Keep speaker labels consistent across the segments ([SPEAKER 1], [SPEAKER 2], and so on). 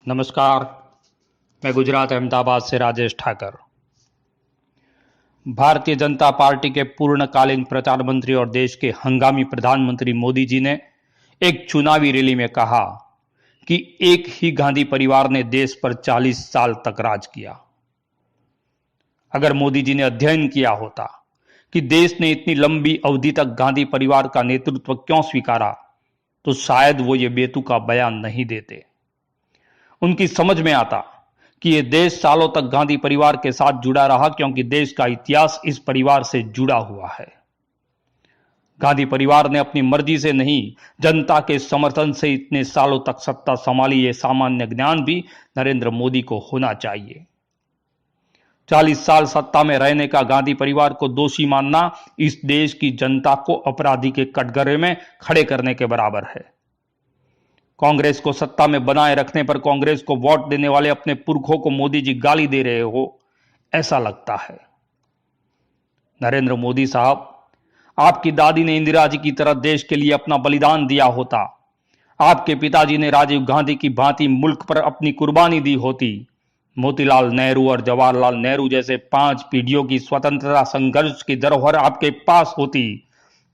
[SPEAKER 1] नमस्कार। मैं गुजरात अहमदाबाद से राजेश ठाकर। भारतीय जनता पार्टी के पूर्णकालीन प्रचार मंत्री और देश के हंगामी प्रधानमंत्री मोदी जी ने एक चुनावी रैली में कहा कि एक ही गांधी परिवार ने देश पर 40 साल तक राज किया। अगर मोदी जी ने अध्ययन किया होता कि देश ने इतनी लंबी अवधि तक गांधी परिवार का नेतृत्व क्यों स्वीकारा, तो शायद वो ये बेतुका बयान नहीं देते। उनकी समझ में आता कि यह देश सालों तक गांधी परिवार के साथ जुड़ा रहा क्योंकि देश का इतिहास इस परिवार से जुड़ा हुआ है। गांधी परिवार ने अपनी मर्जी से नहीं, जनता के समर्थन से इतने सालों तक सत्ता संभाली, यह सामान्य ज्ञान भी नरेंद्र मोदी को होना चाहिए। 40 साल सत्ता में रहने का गांधी परिवार को दोषी मानना इस देश की जनता को अपराधी के कटघरे में खड़े करने के बराबर है। कांग्रेस को सत्ता में बनाए रखने पर कांग्रेस को वोट देने वाले अपने पुरखों को मोदी जी गाली दे रहे हो, ऐसा लगता है। नरेंद्र मोदी साहब, आपकी दादी ने इंदिरा जी की तरह देश के लिए अपना बलिदान दिया होता, आपके पिताजी ने राजीव गांधी की भांति मुल्क पर अपनी कुर्बानी दी होती, मोतीलाल नेहरू और जवाहरलाल नेहरू जैसे 5 पीढ़ियों की स्वतंत्रता संघर्ष की धरोहर आपके पास होती,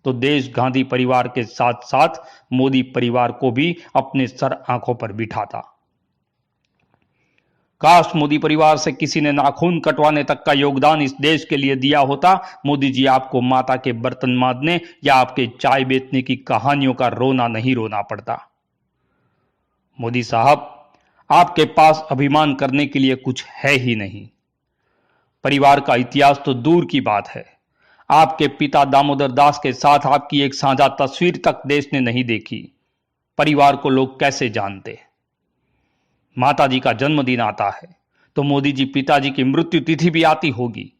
[SPEAKER 1] तो देश गांधी परिवार के साथ साथ मोदी परिवार को भी अपने सर आंखों पर बिठाता। काश मोदी परिवार से किसी ने नाखून कटवाने तक का योगदान इस देश के लिए दिया होता, मोदी जी आपको माता के बर्तन मांजने या आपके चाय बेचने की कहानियों का रोना नहीं रोना पड़ता। मोदी साहब, आपके पास अभिमान करने के लिए कुछ है ही नहीं। परिवार का इतिहास तो दूर की बात है, आपके पिता दामोदर दास के साथ आपकी एक साझा तस्वीर तक देश ने नहीं देखी। परिवार को लोग कैसे जानते? माता जी का जन्मदिन आता है तो मोदी जी पिताजी की मृत्यु तिथि भी आती होगी।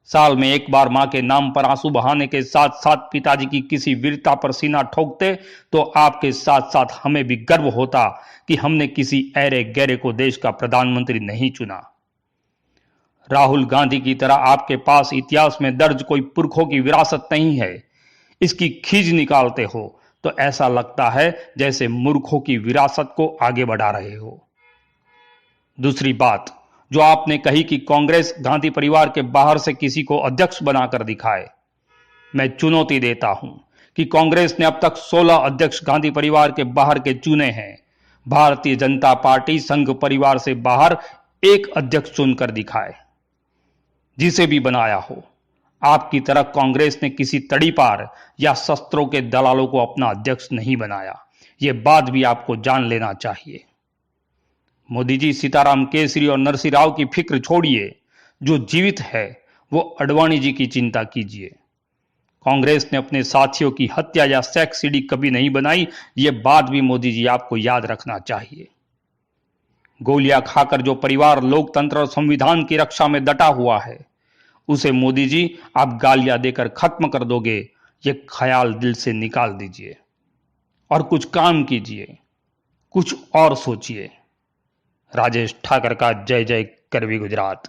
[SPEAKER 1] साल में एक बार मां के नाम पर आंसू बहाने के साथ साथ पिताजी की किसी वीरता पर सीना ठोकते तो आपके साथ साथ हमें भी गर्व होता कि हमने किसी ऐरे गैरे को देश का प्रधानमंत्री नहीं चुना। राहुल गांधी की तरह आपके पास इतिहास में दर्ज कोई पुरखों की विरासत नहीं है। इसकी खींच निकालते हो तो ऐसा लगता है जैसे मूर्खों की विरासत को आगे बढ़ा रहे हो। दूसरी बात जो आपने कही कि कांग्रेस गांधी परिवार के बाहर से किसी को अध्यक्ष बनाकर दिखाए, मैं चुनौती देता हूं कि कांग्रेस ने अब तक 16 अध्यक्ष गांधी परिवार के बाहर के चुने हैं। भारतीय जनता पार्टी संघ परिवार से बाहर एक अध्यक्ष चुनकर दिखाए। जिसे भी बनाया हो, आपकी तरह कांग्रेस ने किसी तड़ीपार या शस्त्रों के दलालों को अपना अध्यक्ष नहीं बनाया। यह बात भी आपको जान लेना चाहिए। मोदी जी, सीताराम केसरी और नरसिंह राव की फिक्र छोड़िए, जो जीवित है वो अडवाणी जी की चिंता कीजिए। कांग्रेस ने अपने साथियों की हत्या या सेक्स सीडी कभी नहीं बनाई, यह बात भी मोदी जी आपको याद रखना चाहिए। गोलियां खाकर जो परिवार लोकतंत्र और संविधान की रक्षा में डटा हुआ है, उसे मोदी जी आप गालियां देकर खत्म कर दोगे, ये ख्याल दिल से निकाल दीजिए और कुछ काम कीजिए, कुछ और सोचिए। राजेश ठाकर का जय जय करवी गुजरात।